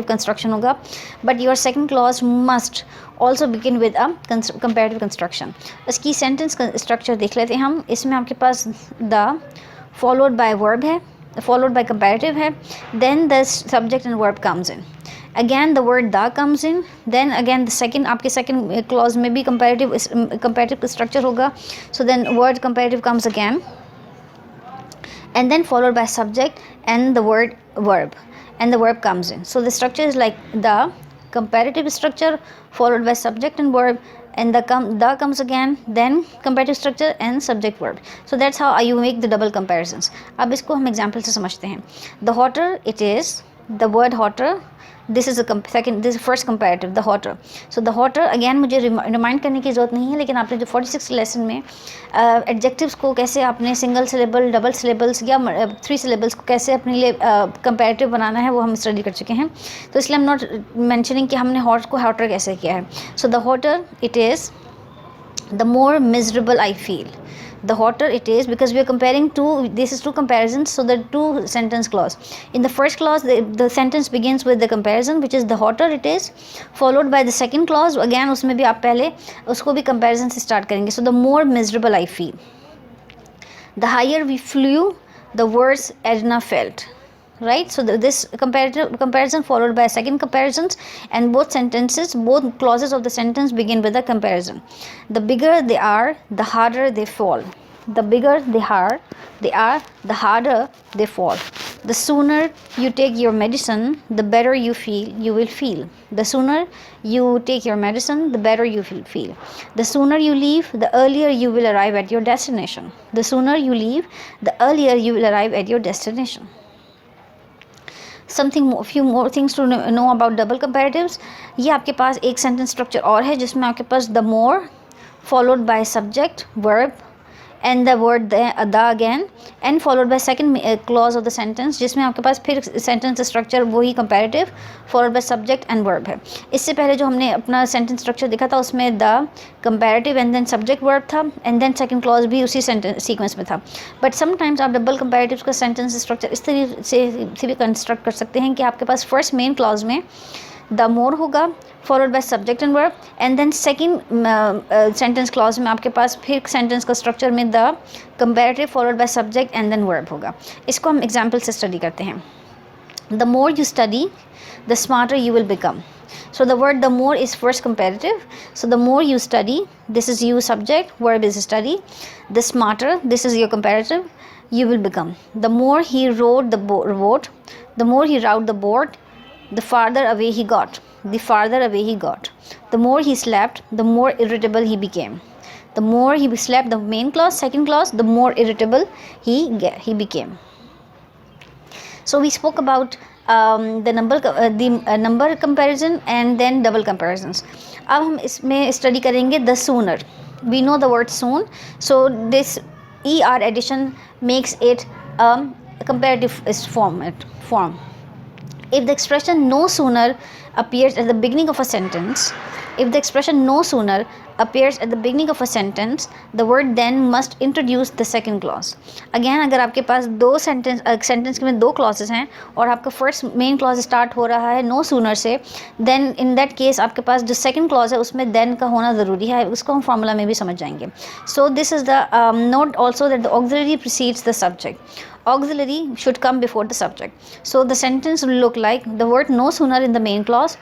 Construction होगा, but your second clause must also begin with a comparative construction. इसकी sentence structure देख लेते हैं हम। इसमें आपके पास द फॉलोड बाय वर्ब है, फॉलोड बाय कंपैरेटिव है, then the subject and verb comes in, again the word the comes in, then again the second आपके second clause में भी comparative structure होगा, so then word comparative comes again and then followed by subject and the word verb, and the verb comes in. So the structure is like the comparative structure followed by subject and verb, and the comes again, then comparative structure and subject verb. So that's how you make the double comparisons. अब इसको हम example से समझते हैं. The hotter it is, the word hotter, this is this is first comparative, the hotter. So the hotter again मुझे remind करने की ज़रूरत नहीं है, लेकिन आपने जो 46 लेसन में एडजेक्टिव्स को कैसे आपने सिंगल सिलेबल, डबल सिलेबल्स या 3 सिलेबल्स को कैसे अपने लिए कंपैरेटिव बनाना है वो हम स्टडी कर चुके हैं, तो इसलिए हम नॉट मेंशनिंग कि हमने हॉट को हॉटर कैसे किया है. So the hotter it is, the more miserable I feel, the hotter it is, because we are comparing this is two comparisons, so the two sentence clause. In the first clause the sentence begins with the comparison, which is the hotter it is, followed by the second clause, again उसमें भी आप पहले उसको भी comparison से start करेंगे. So the more miserable I feel, the higher we flew, the worse Edna felt, right? So this comparison followed by second comparisons, and both clauses of the sentence begin with a comparison. The bigger they are, the harder they fall. The bigger they are, the harder they fall. The sooner you take your medicine, the better you will feel. The sooner you take your medicine, the better you will feel. The sooner you leave, the earlier you will arrive at your destination. The sooner you leave, the earlier you will arrive at your destination. Few more things to know about double comparatives. ये आपके पास एक sentence structure और है जिसमें आपके पास the more followed by subject, verb and the word the again, and followed by second clause of the sentence, जिसमें आपके पास फिर सेंटेंस स्ट्रक्चर वही comparative followed by subject and verb है. इससे पहले जो हमने अपना सेंटेंस स्ट्रक्चर देखा था उसमें the comparative and then subject verb था, and then second clause भी उसी सेंटेंस सीक्वेंस में था. बट समटाइम्स आप डबल कंपैरेटिव का सेंटेंस स्ट्रक्चर इस तरीके से भी कंस्ट्रक्ट कर सकते हैं कि आपके पास फर्स्ट मेन क्लॉज में द मोर होगा, followed by subject and verb, and then second sentence clause में आपके पास फिर सेंटेंस का स्ट्रक्चर में the comparative followed by subject and then verb होगा. इसको हम एग्जांपल से स्टडी करते हैं. The more you study, the smarter you will become. So the word the more is first comparative. So the more you study, this is you subject, verb is study. The smarter, this is your comparative, you will become. The more he rode the boat, the more he rode the boat, the farther away he got. The farther away he got. The more he slept, the more irritable he became. The more he slept, the main clause, second clause, the more irritable he became. So we spoke about the number comparison and then double comparisons. अब हम इसमें study करेंगे the sooner. We know the word soon, so this er addition makes it a comparative form. If the expression no sooner appears at the beginning of a sentence, the word then must introduce the second clause. Again, अगर आपके पास दो sentence में दो clauses हैं और आपका first main clause start हो रहा है नो सूनर से, देन इन दैट केस आपके पास जो सेकंड क्लॉज है उसमें देन का होना ज़रूरी है. उसको हम फार्मूला में भी समझ जाएंगे. So this is the note also that the auxiliary precedes the subject. Auxiliary should come before the subject. So the sentence will look like the word no sooner in the main clause,